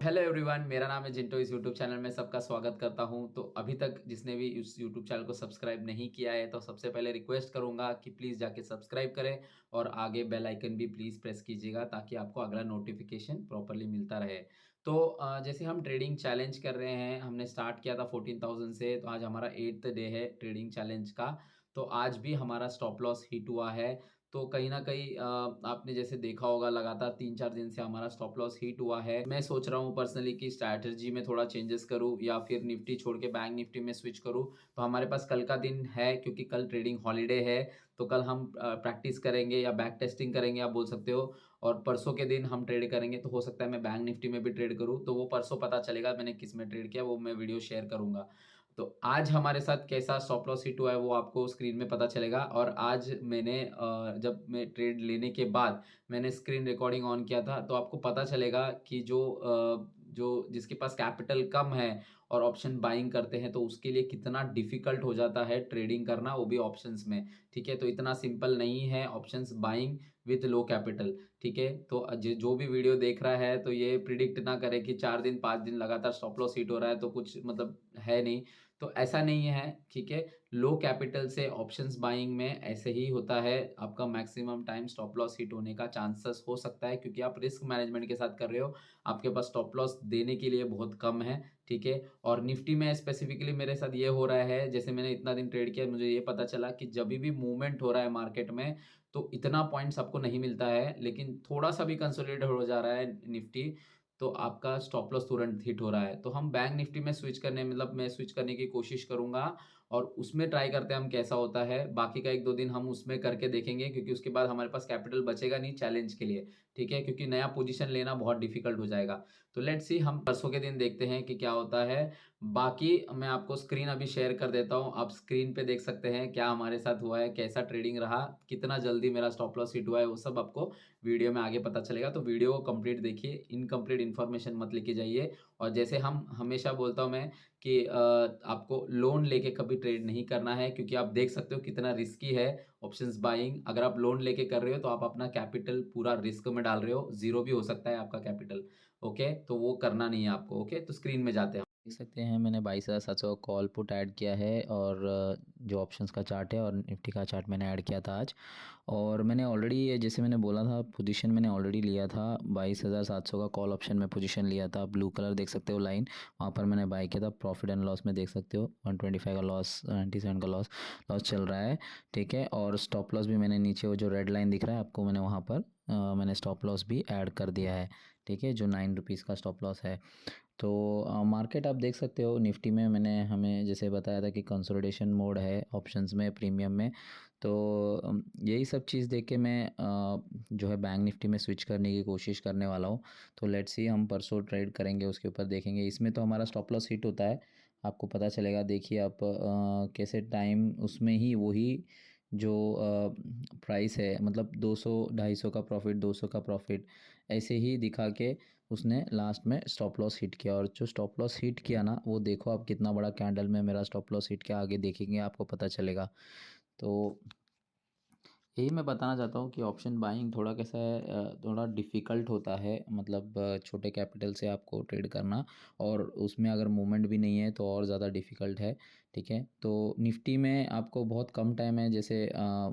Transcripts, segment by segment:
Hello everyone, मेरा नाम है जिंटो। इस यूट्यूब चैनल में सबका स्वागत करता हूं। तो अभी तक जिसने भी इस यूट्यूब चैनल को सब्सक्राइब नहीं किया है तो सबसे पहले रिक्वेस्ट करूंगा कि प्लीज़ जाके सब्सक्राइब करें और आगे बेल आइकन भी प्लीज़ प्रेस कीजिएगा ताकि आपको अगला नोटिफिकेशन प्रॉपरली मिलता रहे। तो जैसे हम ट्रेडिंग चैलेंज कर रहे हैं, हमने स्टार्ट किया था 14,000 से, तो आज हमारा 8th डे है ट्रेडिंग चैलेंज का। तो आज भी हमारा स्टॉप लॉस हिट हुआ है। तो कहीं न कहीं आपने जैसे देखा होगा लगातार 3-4 दिन से हमारा स्टॉप लॉस हिट हुआ है। मैं सोच रहा हूँ पर्सनली कि स्ट्रैटेजी में थोड़ा चेंजेस करूँ या फिर निफ्टी छोड़ के बैंक निफ्टी में स्विच करूँ। तो हमारे पास कल का दिन है क्योंकि कल ट्रेडिंग हॉलिडे है, तो कल हम प्रैक्टिस करेंगे या बैक टेस्टिंग करेंगे आप बोल सकते हो, और परसों के दिन हम ट्रेड करेंगे। तो हो सकता है मैं बैंक निफ्टी में भी ट्रेड करूँ, तो वो परसों पता चलेगा मैंने किस में ट्रेड किया, वो मैं वीडियो शेयर करूँगा। तो आज हमारे साथ कैसा स्टॉप लॉस हिट हुआ है वो आपको स्क्रीन में पता चलेगा। और आज मैंने जब मैं ट्रेड लेने के बाद मैंने स्क्रीन रिकॉर्डिंग ऑन किया था, तो आपको पता चलेगा कि जो जिसके पास कैपिटल कम है और ऑप्शन बाइंग करते हैं तो उसके लिए कितना डिफिकल्ट हो जाता है ट्रेडिंग करना, वो भी ऑप्शंस में। ठीक है, तो इतना सिंपल नहीं है options buying with low capital. ठीक है, तो जो भी वीडियो देख रहा है तो ये प्रिडिक्ट ना करे कि 4 दिन 5 दिन लगातार स्टॉप लॉस हिट हो रहा है तो कुछ मतलब है नहीं। तो ऐसा नहीं है। ठीक है, लो कैपिटल से ऑप्शंस बाइंग में ऐसे ही होता है। आपका maximum time stop loss hit होने का चांसेस हो सकता है क्योंकि आप रिस्क मैनेजमेंट के साथ कर रहे हो। आपके पास स्टॉप लॉस देने के लिए बहुत कम है। ठीक है, और निफ्टी में स्पेसिफिकली मेरे साथ ये हो रहा है, जैसे मैंने इतना दिन ट्रेड किया, मुझे ये पता चला कि जब भी मूवमेंट हो रहा है मार्केट में तो इतना पॉइंट्स आपको नहीं मिलता है, लेकिन थोड़ा सा भी कंसोलिडेट हो जा रहा है निफ्टी तो आपका स्टॉप लॉस तुरंत हिट हो रहा है। तो हम बैंक निफ्टी में स्विच करने मतलब मैं स्विच करने की कोशिश करूँगा और उसमें ट्राई करते हैं हम कैसा होता है। बाकी का 1-2 दिन हम उसमें करके देखेंगे क्योंकि उसके बाद हमारे पास कैपिटल बचेगा नहीं चैलेंज के लिए। ठीक है, क्योंकि नया पोजीशन लेना बहुत डिफिकल्ट हो जाएगा। तो लेट्स सी, हम परसों के दिन देखते हैं कि क्या होता है। बाकी मैं आपको स्क्रीन अभी शेयर कर देता हूँ। आप स्क्रीन पे देख सकते हैं क्या हमारे साथ हुआ है, कैसा ट्रेडिंग रहा, कितना जल्दी मेरा स्टॉप लॉस हिट हुआ है, वो सब आपको वीडियो में आगे पता चलेगा। तो वीडियो को कंप्लीट देखिए, इनकम्प्लीट इन्फॉर्मेशन मत लेके जाइए। और जैसे हम हमेशा बोलता हूँ मैं कि आपको लोन लेके कभी ट्रेड नहीं करना है क्योंकि आप देख सकते हो कितना रिस्की है ऑप्शंस बाइंग। अगर आप लोन लेके कर रहे हो तो आप अपना कैपिटल पूरा रिस्क में डाल रहे हो, ज़ीरो भी हो सकता है आपका कैपिटल। ओके, तो वो करना नहीं है आपको। ओके, तो स्क्रीन में जाते हैं। देख सकते हैं मैंने 22,700 का कॉल पुट ऐड किया है और जो ऑप्शंस का चार्ट है और निफ्टी का चार्ट मैंने ऐड किया था आज। और मैंने ऑलरेडी जैसे मैंने बोला था पोजीशन मैंने ऑलरेडी लिया था 22,700 का कॉल ऑप्शन में पोजीशन लिया था। ब्लू कलर देख सकते हो लाइन, वहाँ पर मैंने बाय किया था। प्रॉफिट एंड लॉस में देख सकते हो 125 का लॉस, 97 का लॉस लॉस चल रहा है। ठीक है, और स्टॉप लॉस भी मैंने नीचे वो जो रेड लाइन दिख रहा है आपको, मैंने वहाँ पर मैंने स्टॉप लॉस भी ऐड कर दिया है। ठीक है, जो 9 रुपीज़ का स्टॉप लॉस है। तो मार्केट आप देख सकते हो निफ्टी में मैंने हमें जैसे बताया था कि कंसोलिडेशन मोड है ऑप्शंस में, प्रीमियम में। तो यही सब चीज़ देख के मैं जो है बैंक निफ्टी में स्विच करने की कोशिश करने वाला हूँ। तो लेट्स सी, हम परसों ट्रेड करेंगे उसके ऊपर देखेंगे। इसमें तो हमारा स्टॉप लॉस हिट होता है, आपको पता चलेगा। देखिए आप कैसे टाइम उसमें ही वही जो प्राइस है मतलब 200 250 का प्रॉफिट, 200 का प्रॉफिट ऐसे ही दिखा के उसने लास्ट में स्टॉप लॉस हिट किया। और जो स्टॉप लॉस हिट किया ना, वो देखो आप कितना बड़ा कैंडल में मेरा स्टॉप लॉस हिट किया, आगे देखेंगे आपको पता चलेगा। तो यही मैं बताना चाहता हूँ कि ऑप्शन बाइंग थोड़ा कैसा है, थोड़ा डिफ़िकल्ट होता है मतलब छोटे कैपिटल से आपको ट्रेड करना, और उसमें अगर मूवमेंट भी नहीं है तो और ज़्यादा डिफ़िकल्ट है। ठीक है, तो निफ्टी में आपको बहुत कम टाइम है, जैसे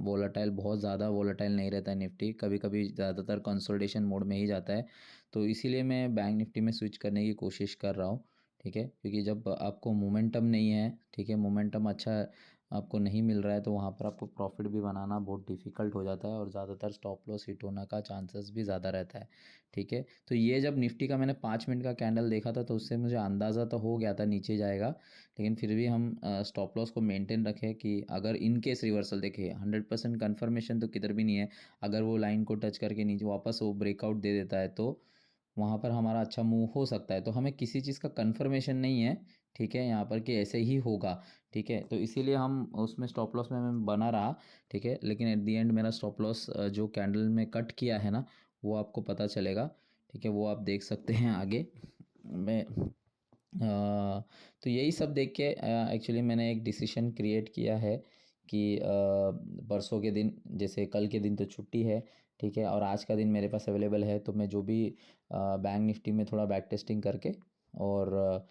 वोलेटाइल बहुत ज़्यादा वोलेटाइल नहीं रहता है निफ्टी, कभी कभी ज़्यादातर कंसोलिडेशन मोड में ही जाता है। तो इसीलिए मैं बैंक निफ्टी में स्विच करने की कोशिश कर रहा हूँ। ठीक है, क्योंकि जब आपको मोमेंटम नहीं है, ठीक है, मोमेंटम अच्छा आपको नहीं मिल रहा है तो वहाँ पर आपको प्रॉफिट भी बनाना बहुत डिफ़िकल्ट हो जाता है और ज़्यादातर स्टॉप लॉस हिट होने का चांसेस भी ज़्यादा रहता है। ठीक है, तो ये जब निफ्टी का मैंने 5 मिनट का कैंडल देखा था तो उससे मुझे अंदाज़ा तो हो गया था नीचे जाएगा, लेकिन फिर भी हम स्टॉप लॉस को मेंटेन रखें कि अगर इन केस रिवर्सल देखे, 100% कन्फर्मेशन तो किधर भी नहीं है। अगर वो लाइन को टच करके नीचे वापस वो ब्रेकआउट दे देता है तो वहाँ पर हमारा अच्छा मूव हो सकता है। तो हमें किसी चीज़ का कन्फर्मेशन नहीं है, ठीक है, यहाँ पर कि ऐसे ही होगा। ठीक है, तो इसीलिए हम उसमें स्टॉप लॉस में मैं बना रहा। ठीक है, लेकिन एट द एंड मेरा स्टॉप लॉस जो कैंडल में कट किया है ना, वो आपको पता चलेगा। ठीक है, वो आप देख सकते हैं आगे। मैं तो यही सब देख के एक्चुअली मैंने एक डिसीजन क्रिएट किया है कि परसों के दिन, जैसे कल के दिन तो छुट्टी है, ठीक है। और आज का दिन मेरे पास अवेलेबल है, तो मैं जो भी बैंक निफ्टी में थोड़ा बैक टेस्टिंग करके और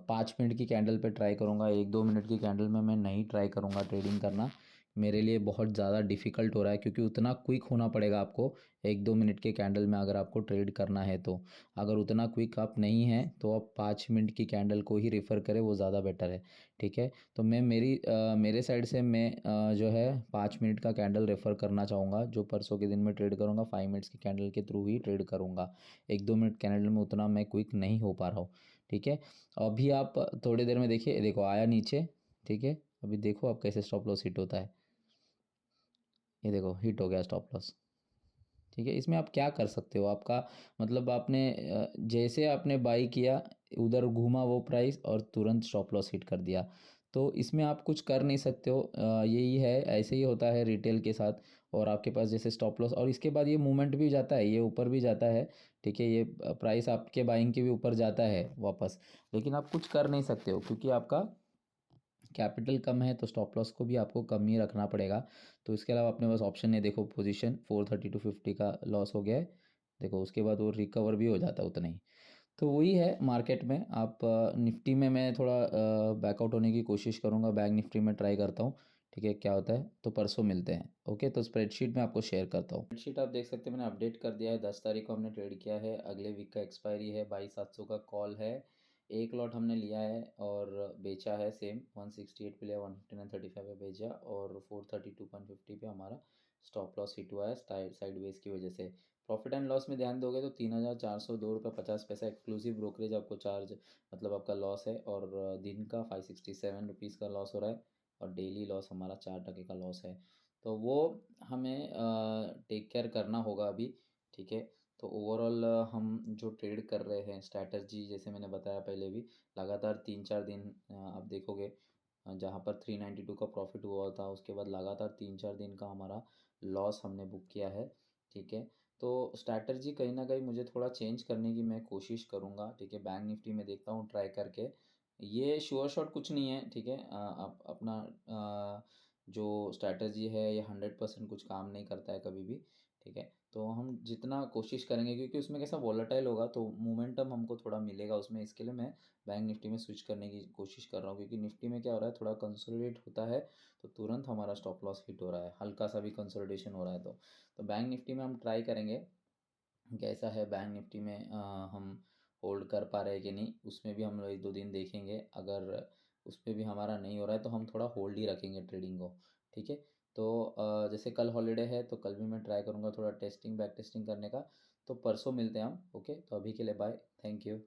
5 मिनट की कैंडल पे ट्राई करूँगा। 1-2 मिनट की कैंडल में मैं नहीं ट्राई करूँगा ट्रेडिंग करना। मेरे लिए बहुत ज़्यादा डिफ़िकल्ट हो रहा है, क्योंकि उतना क्विक होना पड़ेगा आपको 1-2 मिनट के कैंडल में अगर आपको ट्रेड करना है तो। अगर उतना क्विक आप नहीं हैं तो आप 5 मिनट की कैंडल को ही रेफ़र करें, वो ज़्यादा बेटर है। ठीक है। तो मेरे साइड से मैं जो है 5 मिनट का कैंडल रेफ़र करना चाहूँगा, जो परसों के दिन में ट्रेड करूँगा 5 मिनट्स की कैंडल के थ्रू ही ट्रेड करूँगा। 1-2 मिनट कैंडल में उतना मैं क्विक नहीं हो पा रहा हूँ। ठीक है। अभी आप थोड़ी देर में देखिए, देखो आया नीचे। ठीक है। अभी देखो आप कैसे स्टॉप लॉस हिट होता है। ये देखो हिट हो गया स्टॉप लॉस। ठीक है। इसमें आप क्या कर सकते हो, आपका मतलब आपने जैसे आपने बाई किया, उधर घूमा वो प्राइस और तुरंत स्टॉप लॉस हिट कर दिया। तो इसमें आप कुछ कर नहीं सकते हो। यही है, ऐसे ही होता है रिटेल के साथ। और आपके पास जैसे स्टॉप लॉस और इसके बाद ये मूवमेंट भी जाता है, ये ऊपर भी जाता है। ठीक है। ये प्राइस आपके बाइंग के भी ऊपर जाता है वापस, लेकिन आप कुछ कर नहीं सकते हो, क्योंकि आपका कैपिटल कम है, तो स्टॉप लॉस को भी आपको कम ही रखना पड़ेगा। तो इसके अलावा अपने पास ऑप्शन है, देखो पोजीशन 430 टू 50 का लॉस हो गया है। देखो उसके बाद वो रिकवर भी हो जाता है उतना ही। तो वही है मार्केट में। आप निफ्टी में मैं थोड़ा बैकआउट होने की कोशिश करूँगा, बैंक निफ्टी में ट्राई करता हूँ। ठीक है, क्या होता है तो परसों मिलते हैं। ओके, तो स्प्रेडशीट मैं आपको शेयर करता हूँ। स्प्रेडशीट आप देख सकते हैं, मैंने अपडेट कर दिया है। 10 तारीख को हमने ट्रेड किया है, अगले वीक का एक्सपायरी है, 22,700 का कॉल है। एक लॉट हमने लिया है और बेचा है सेम 168 पे लिया, 159.35 पे बेचा और 432.50 पे हमारा स्टॉप लॉस हिट हुआ है साइडवेज की वजह से। प्रॉफिट एंड लॉस में ध्यान दोगे तो 3,402 रुपये 50 पैसा एक्सक्लूसिव ब्रोकरेज आपको चार्ज, मतलब आपका लॉस है। और दिन का 567 रुपीज़ का लॉस हो रहा है और डेली लॉस हमारा 4% का लॉस है। तो वो हमें टेक केयर करना होगा अभी। ठीक है। तो ओवरऑल हम जो ट्रेड कर रहे हैं स्ट्रैटेजी, जैसे मैंने बताया पहले भी, लगातार 3-4 दिन आप देखोगे जहाँ पर 392 का प्रॉफिट हुआ था, उसके बाद लगातार 3-4 दिन का हमारा लॉस हमने बुक किया है। ठीक है। तो स्ट्रैटेजी कहीं ना कहीं मुझे थोड़ा चेंज करने की मैं कोशिश करूँगा। ठीक है। बैंक निफ्टी में देखता हूँ ट्राई करके। ये श्योर शॉट कुछ नहीं है। ठीक है। आप अपना जो स्ट्रैटेजी है ये 100% कुछ काम नहीं करता है कभी भी। ठीक है। तो हम जितना कोशिश करेंगे, क्योंकि उसमें कैसा वॉलेटाइल होगा तो मोमेंटम हमको थोड़ा मिलेगा उसमें, इसके लिए मैं बैंक निफ्टी में स्विच करने की कोशिश कर रहा हूँ। क्योंकि निफ्टी में क्या हो रहा है, थोड़ा कंसोलिडेट होता है तो तुरंत हमारा स्टॉप लॉस हिट हो रहा है, हल्का सा भी कंसोलिडेशन हो रहा है तो बैंक निफ्टी में हम ट्राई करेंगे कैसा है बैंक निफ्टी में हम होल्ड कर पा रहे हैं कि नहीं। उसमें भी हम लोग 1-2 दिन देखेंगे, अगर उसमें भी हमारा नहीं हो रहा है तो हम थोड़ा होल्ड ही रखेंगे ट्रेडिंग को। ठीक है। तो जैसे कल हॉलीडे है तो कल भी मैं ट्राई करूँगा थोड़ा टेस्टिंग बैक टेस्टिंग करने का। तो परसों मिलते हैं हम। ओके, तो अभी के लिए बाय, थैंक यू।